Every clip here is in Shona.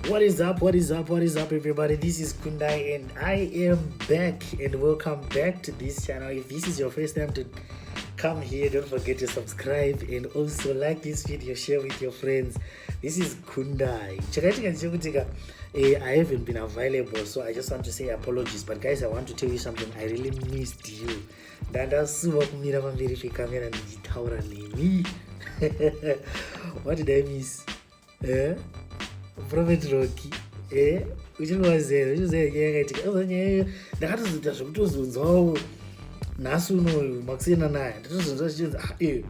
What is up, everybody? This is Kundai and I am back, and welcome back to this channel. If this is your first time to come here, don't forget to subscribe and also like this video, share with your friends. This is Kundai. I haven't been available, so I just want to say apologies. But guys, I want to tell you something. I really missed you. What did I miss? Prophet Rocky. Ndakatozoita zvekutozonzwawo nhasi unoyu makusiyana naye ndatozonzwa zvichinzi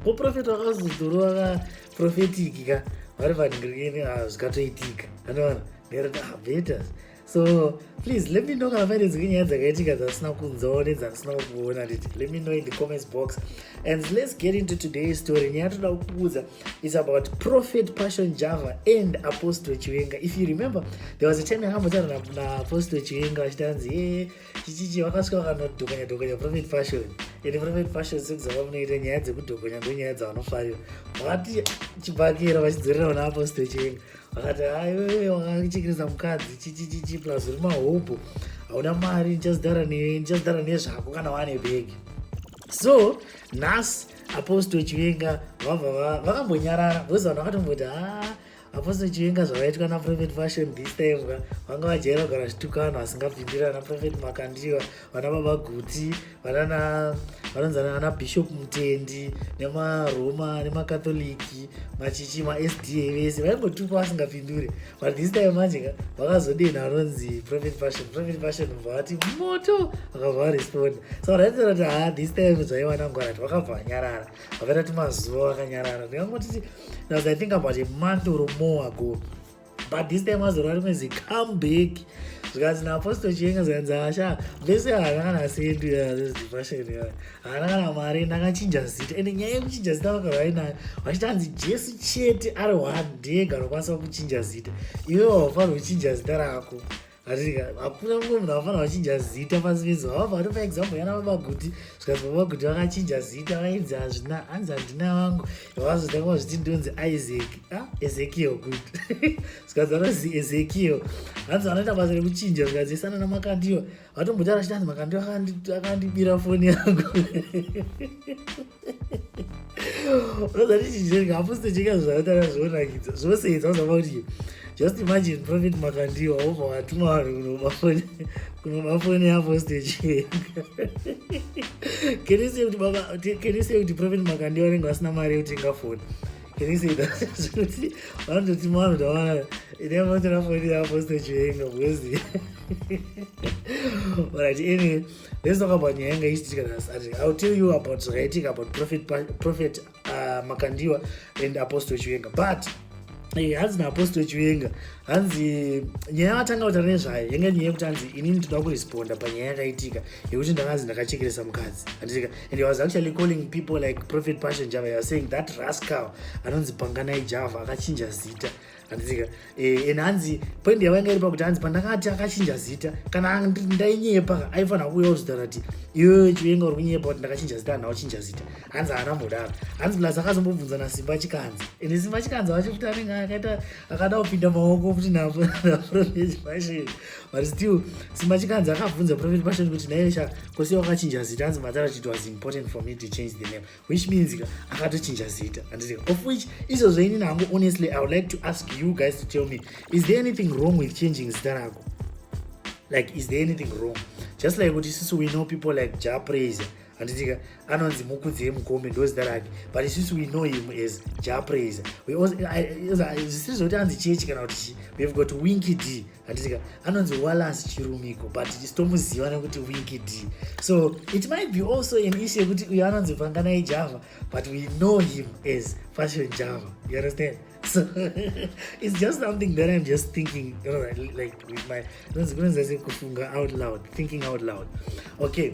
muprofeti wakazodhoro wakaprofetiki ka vari panhingirikeni zvikatoitika anoona nderati betas. So please let me know kana paine dzimwe nyaya dzakaitika dzasina kunzwawo nedzasina kuona. Let me know in the comments box, and let's get into today's story. Nyaya toda kukuudza is about Prophet Passion Java and Apostle Chiwenga. If you remember, there was a time yakambotaura naApostle Chiwenga vachitanzi chichichi vakasvika vakanodhokanya Prophet Passion, and Prophet Passion sekuzava munoita nyaya dzekudhokonya ndonyaya dzavanofarira. Vakati chibhakira vachidzorera na Apostle Chiwenga vakati aiwewe wakachekeresa mukadzi chichichichi plus uri mahobho hauna mari ndichazidhara nezvako kana wane bhegi. So nhasi Apostle Chiwenga vakambonyarara because vanhu vakatomboti Apostle Chiwenga zvavaitwa naProphet Passion this time vanga vajaira kugara zvituka vanhu vasingapindira naProphet Makandiwa, vana baba Guti, vanonzana na Bishop Mutendi nemaroma nemakatholiki machichi maSDA vese vaingotuka vasingapindure. But this time manje vakazodena vanonzi Prophet Passion vati moto vakabva varesponda. So raitira kuti this time zvaiwana ngwarati vakabva vanyarara vakaita mazuva vakanyarara. Ndingangoti as I think about a month or more ago, but this time was already come back. Because now Apostle Chiwenga zanzasha vese havana kana sendu Passion havana kana mari ndakachinja zita, and nyaya yekuchinja zita vakavainayo vachitanzi Jesu chete ari one ndega anokwanisa kuchinja zita. Iwe wavafanira kuchinja zita rako. Hakuna mumwe munhu avafanira kuchinja zita pasi pezuva. Vabva topa example yana baba Guti, zvikanzi baba Guti vakachinja zita vainzi hanzi handina vangu, vakazotanga vazviti ndonzi Isaac Ezekiel Guti zvikanzi vanonzi Ezekiel, hanzi vanoita basa rekuchinja. Zvikanzi isana naMakandiwa vatombotaura achitanzi Makandiwa akandibira foni yangu unoza tichinjerika Apostle Chiwenga zvavataura zvonakidza zvosedza uzava kuti just imagine Prophet Makandiwa obva watuma vanhu kunomafoni yaApostle Chiwenga. Can you say kuti Prophet Makandiwa anenge asina mari yekutenga foni? Can you say that? Kuti vanototuma vanhu tavanaa inematora foni yaApostle Chiwenga because alright, anyway, let's talk about nyaya yanga ichitika nhasi. I'll tell you about zvakaitika about Prophet Makandiwa and Apostle Chiwenga. But hanzi naApostle Chiwenga, hanzi nyaya yavatanga kutaura nezvayo yanga nyaya yekuti hanzi inini toda kuresponda panyaya yakaitika yekuti ndakanzi ndakachekeresa mukadzi. And he was actually calling people like Prophet Passion Java. He was saying that rascal anonzi Panganai Java akachinja zita. And hanzi point yavanga iri pakuti hanzi pandakati akachinja zita, kana ndainyepa aifanira kuuya kuzvidhara kuti iwewe Chiwenga uri kunyepa kuti ndakachinja zita kana uchinja zita. Hanzi haana mbodaro. Hanzi plus akazombobvunza naSimba Chikanza, and Simba Chikanza vachifuti anenge akada kupinda maoko kuti naProphet Passion. But still Simba Chikanza akabvunza Prophet Passion kuti naye kosi wakachinja zita. Hanzi matara it was important for me to change the name, which means akatochinja zita. Of which izvozvo inini hangu honestly I would like to ask you guys to tell me, is there anything wrong with changing zita rako? Like, is there anything wrong? Just like what isusu we know people like Ja Praiser, anditika anonzi Mukudzi Mukombe ndozita rake, but isusu we know him as Ja Praiser. We also zvisiri zvoti anzi chechi kana kuti we have got Winky D, anditika anonzi Wallace Chirumiko, but tisitomuziva nekuti Winky D. So it might be also an issue yekuti uyu anonzi Panganai Java, but we know him as Passion Java. You understand? So it's just something that I'm just thinking, like with my thinking out loud. Okay,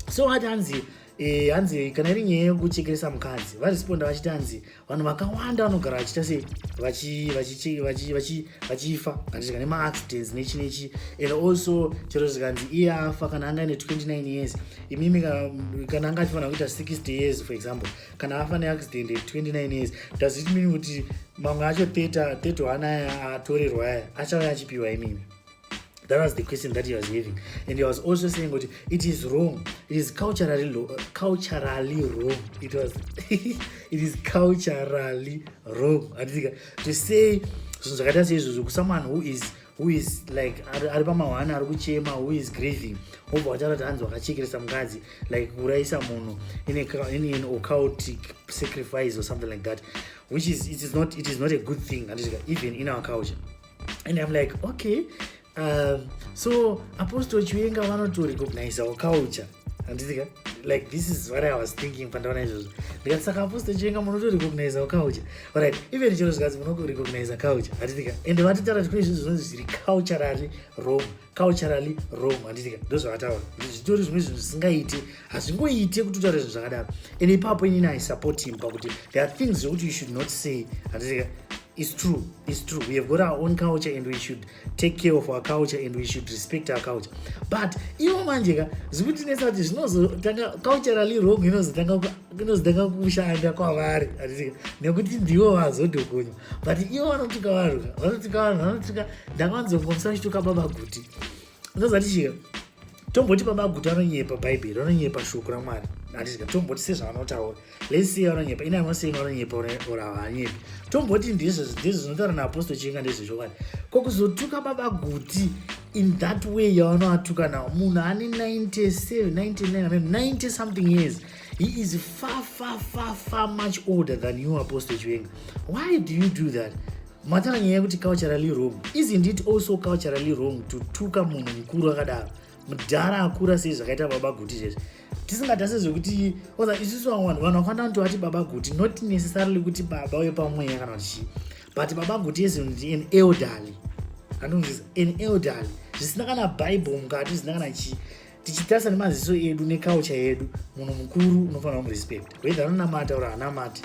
so what hanzi hanzi kana iri nyaya yekuchekeresa mukadzi varesponda vachiti hanzi vanhu vakawanda vanogara vachita sei vachifa kanditika nemaaccidents nechi and also chero zvikanzi iye afa kana anga ine 29 years imimi kana anga achifanira kuita 60 years for example kana afa neaccident 29 years does it mean kuti mamwe acho 31 aya atorerwa aya achava achipiwa imimi? That was the question that he was having. And he was also saying that it is wrong. It is culturally wrong. It is culturally wrong. To say someone who is like aripamawana arikuchema, who is grieving obva wachati hanzi wakachekeresa mukadzi like kuraisa munhu in an occultic sacrifice or something like that, which is it is not a good thing even in our culture. And I'm like, okay, so Apostle Chiwenga wanted to recognize our culture. And like, this is what I was thinking. Because Apostle Chiwenga wanted to recognize our culture. Alright, even Jews guys want to recognize our culture. And the matter of Christians is culturally wrong. And those are our stories. As we eat, and the Papa I support him. There are things that you should not say. And it's true. We have got our own culture and we should take care of our culture and we should respect our culture. But iwo manjeka zvikutinesa kuti zvinozotanga culturally wrong inozotanga kushanda kwavari nekuti ndivo vazodhokonywa. But iwo vanotuka vanhu ndakanzongomisa chituka baba guti ndozati chika tomboti baba guti vanonyepa bhaibheri, vanonyepa shoko raMwari. Tomboti sezvavanotaura, let's say vanonyepa, ina anosema vanonyepa ora havanyepi. Tomboti ndizvo zvinotaura naApostle Chiwenga ndezvechokwadi. Kokuzotuka baba guti in that way yavanoatuka nawo munhu ane 97, 99, 90 something years. He is far much older than you, Apostle Chiwenga. Why do you do that? Matana nyaya yekuti culturally wrong. Isn't it also culturally wrong to tuka munhu mukuru akadaro? Mudhara akura sei zvakaita baba guti izvezvi. Tisingatase zvekuti isusu vanhu vakanda kutovati baba guti, not necessarily kuti baba wepamweya kana kuti chii, but baba guti is an elderly. An elderly. Zvisina kana Bible mukati, zvisina kana chii. Tichitarisa nemaziso edu neculture yedu, munhu mukuru unofanira kumurespect. Whether anonamata or haanamati.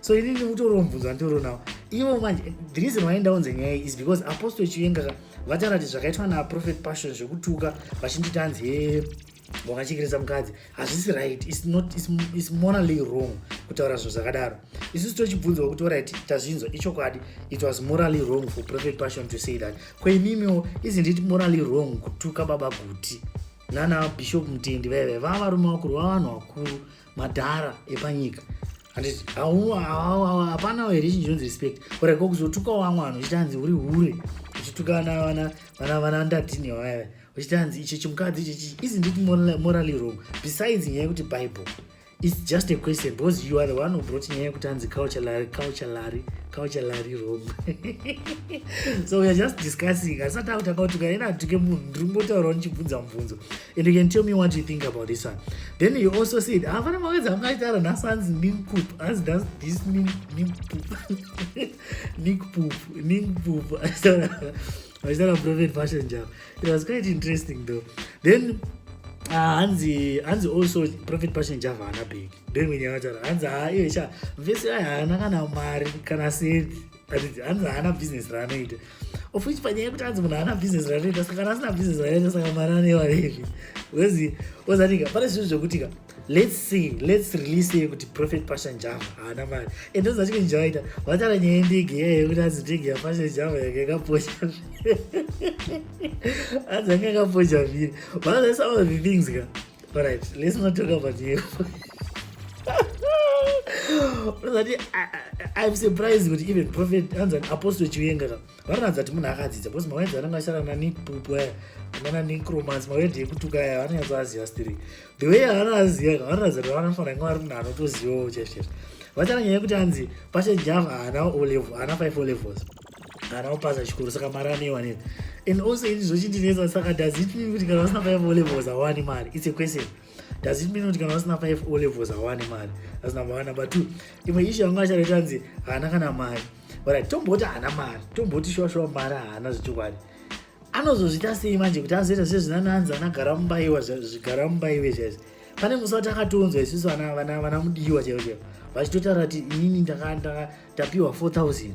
So inini mutoro mubvunzo wanditoro nawo. Ivo manje, the reason why ndaunze nyaya is because Apostle Chiwenga vataura kuti zvakaitwa naProphet Passion zvekutuka vachinditi hanzi wakachekeresa mukadzi hazvisi right, it's morally wrong kutaura zvinhu zvakadaro. Isusu tochibvunzwa kuti alright, tazvinzwa ichokwadi, it was morally wrong for Prophet Passion to say that. Kweimimiwo, isn't it morally wrong kutuka baba guti nana Bishop Mutendi vaive varume vakuru, vavanhu vakuru, madhara epanyika? Hapana here chinjonzi respect. Ora kokuzotuka vamwe vanhu uchiti hanzi uri hure, uchituka vana ndadhini vavaive uchiti hanzi ichi chimukadzi ichi, isn't it morally wrong? Besides nyaya yekuti Bible, it's just a question because you are the one who brought nyaya yekuti hanzi culturally wrong. So we are just discussing. Asati akutaka ena atuke munhu ndirimbotaurawo ndichibvunza mubvunzo. And you can tell me what you think about this one. Then you also said afana mawedza angaitaura nasanzi ninkpoop. As does this mean ninkpoop? I said a Prophet Passion job. It was quite interesting though. Then hanzi also Prophet Passion Java hana big. Then when you hanzi iye vese hana kana mari kana senti. Hanzi hana business raanoita. Of which panyaya yekuti hanzi munhu hana business raanoita, saka kana asina business raanoita saka mari anewa revi. Wazanika pane zvinhu zvekutika, let's release yekuti Prophet Passion Java hana mari. And those zvatike njaita vataura nyaya yendege yaya yekuti hanzi ndege yaPassion Java yakaposha. Hanzi anga yakaposha vhiri. But that's some of the things. Alright, let's not talk about you. I'm surprised with even Prophet and Apostle Chiwenga. Vanoratidza kuti munhu akadzidza, because mawenzi anenge ashara naNick aya nana Nick Romance, mawenzi ekutuka aya vanonyatsoaziva still. The way avanoaziva vanoratidza kuti vanofanira kunge vari munhu anotozivawo chaizvo. Vataura nyaya yekuti hanzi Passion Java haana O level, haana 5 O levels, haana kupasa chikoro, saka mari anewa nevi. And also ini zvochindireza, saka does it mean kuti kana usina 5 O levels hawani mari? It's a question. Does it mean kuti kana usina 5 O levels hawani mari? That's number 1. Number 2, imwe issue yanga achareta hanzi haana kana mari. But tomboti haana mari, tomboti shwa mari haana zvechokwadi. Anozozvita sei manje kuti azoita sezvinana hanzi anagara mubaiwa zvigara mubaiwe chaizvo. pane musi watakatonzwa isusu vana mudiwa chaivo chaivo vachitotaura kuti inini tapiwa 4,000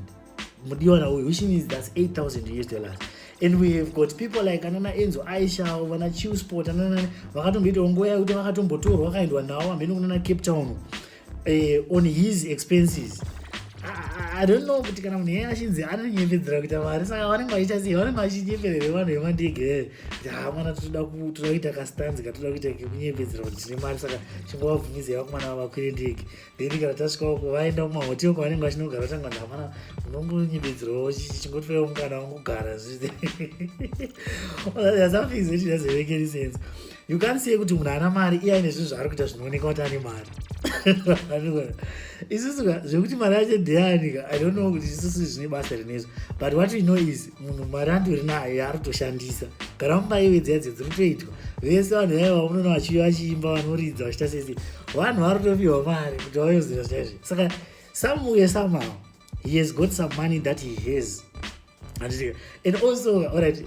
mudiwa nauyu, which means that's $8,000. And we have got people like anana Enzo Aisha, vana Chiu Sport, anana vakatomboitawo nguva yekuti vakatombotorwa vakaendwa navo ambeni kunana Cape Town on his expenses. I don't know kuti kana munhu achinzi anonyembedzera kuita mari, saka vanenge vachiita sei, vanenge vachinyemberere vanhu vemandege kuti mwana toda kuita kastanzi toda kuita kekunyembedzera kuti tine mari, saka chingovabvumizai vakomana vakwire ndege. Then kana tasvikako vaenda kumahoteli kwavanenge vachinogara tanga ndamana unongonyembedzerawo chingotopaiwo mukana wangogara There are some things which doesn't make any sense. You can't say kuti munhu ana mari iye aine zvinhu zvaari kuita zvinooneka kuti ane mari. Isusu zvekuti mari yacho ndeyanika, I don't know kuti isusu zvine basa rinezvo, but what we know is munhu mari andori nayo yaari kutoshandisa. Gara mumaiwedzi yadzo dziri kutoitwa, vese vanhu vaiva munoona vachiimba vanoridza vachiita sese, vanhu vari kutopiwa mari kuti vayoziva zvaizvi. Saka somewhere somehow he has got some money that he has. And also, alright,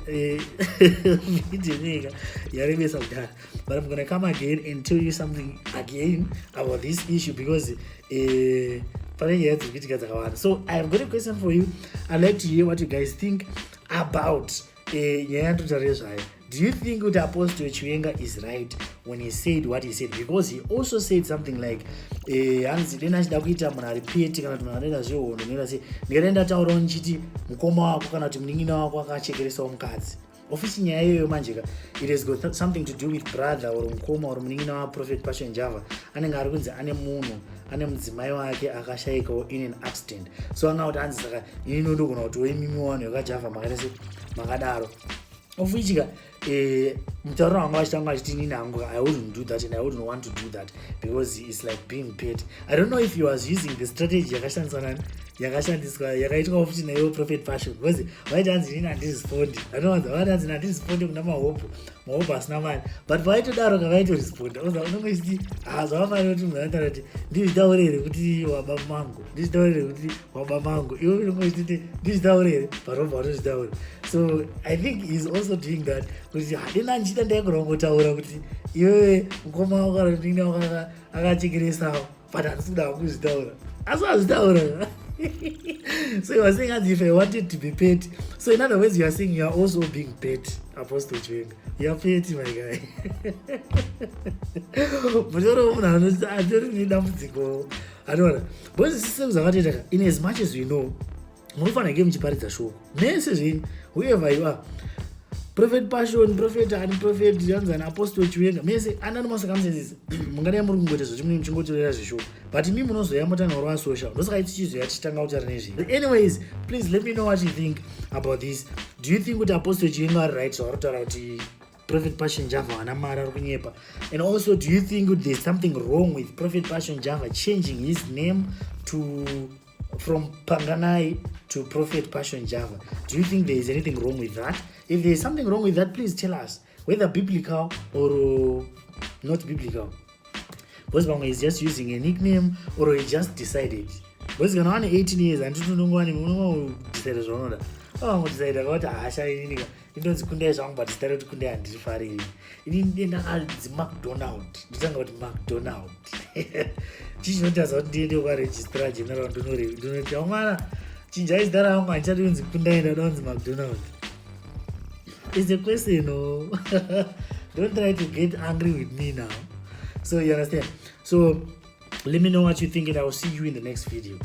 but I'm gonna come again and tell you something again about this issue because so I've got a question for you. I'd like to hear what you guys think about do you think that Apostle Chiwenga is right when he said what he said? Because he also said something like ndinachida kuita munhu ari peti kana kuti munhu anoita zvehondo ndinoita sei ndikaenda taurawo ndichiti mukoma wako kana kuti munin'ina wako akachekeresawo mukadzi. Ofisi nyaya iyoyo manjeka, it has got something to do with brother or mukoma or munin'ina waProphet Passion Java anenge ari kunzi ane munhu ane mudzimai wake akashayikawo in an accident. So anga kuti anzi saka ini ndogona kuti weimimi wanhu yakajavha makaita sei makadaro. Of which mutauro wangu achitanga achiti inini hangu I wouldn't do that and I wouldn't want to do that because it's like being paid. I don't know if he was using the strategy yakashandiswa yakaitwa futi naiwo Prophet Passion because vaiti hanzi inini handizispondi anowanza vati hanzi handizispondi kuna mahopu asina mari, but vaitodaro kavaitorespond unongechiti zvavafanira kuti munhu anotaura kuti ndizvitaurire kuti wababa mangu iwe unongechiti ndizvitaurire parobva watozvitaura. So I think he's also doing that kuti handina ndichita ndaikurwangotaura kuti iwewe mukoma wako kana kuti nini wako akachekeresawo but handisi kuda kuzvitaura asi wazvitaura. So you are saying as if I wanted to be paid. So in other words, you are saying you are also being paid, Apostle Chiwenga. You are paid, my guy. I don't know. But the systems are in as much as we know, whoever you are, Prophet Passion, Prophet and Prophet Janza and Apostle Chiwenga, mese anonymous circumstances. Mungana muri kungoita zvichimbotorera zvishuku. But mimi munozoyamutanga uri social. Ndosakaitichizo yachitanga kuti arinezvi. Anyways, please let me know what you think about this. Do you think kuti Apostle Chiwenga ari right or kutaura kuti Prophet Passion Java ana mari ari kunyepa? And also, do you think there's something wrong with Prophet Passion Java changing his name from Panganai to Prophet Passion Java? Do you think there is anything wrong with that? If there is something wrong with that, please tell us, whether biblical or not biblical. Because Bangwa is just using a nickname or he just decided. Because when I'm 18 years and you decided to decide about Asha in you don't kunde song but started to kunde and fari. In McDonald. You talk about McDonald. Teach not as what did you register general do not know. Chinja is that how my child is kunde and McDonald. It's a question, no. Don't try to get angry with me now. So you understand? So let me know what you think and I will see you in the next video.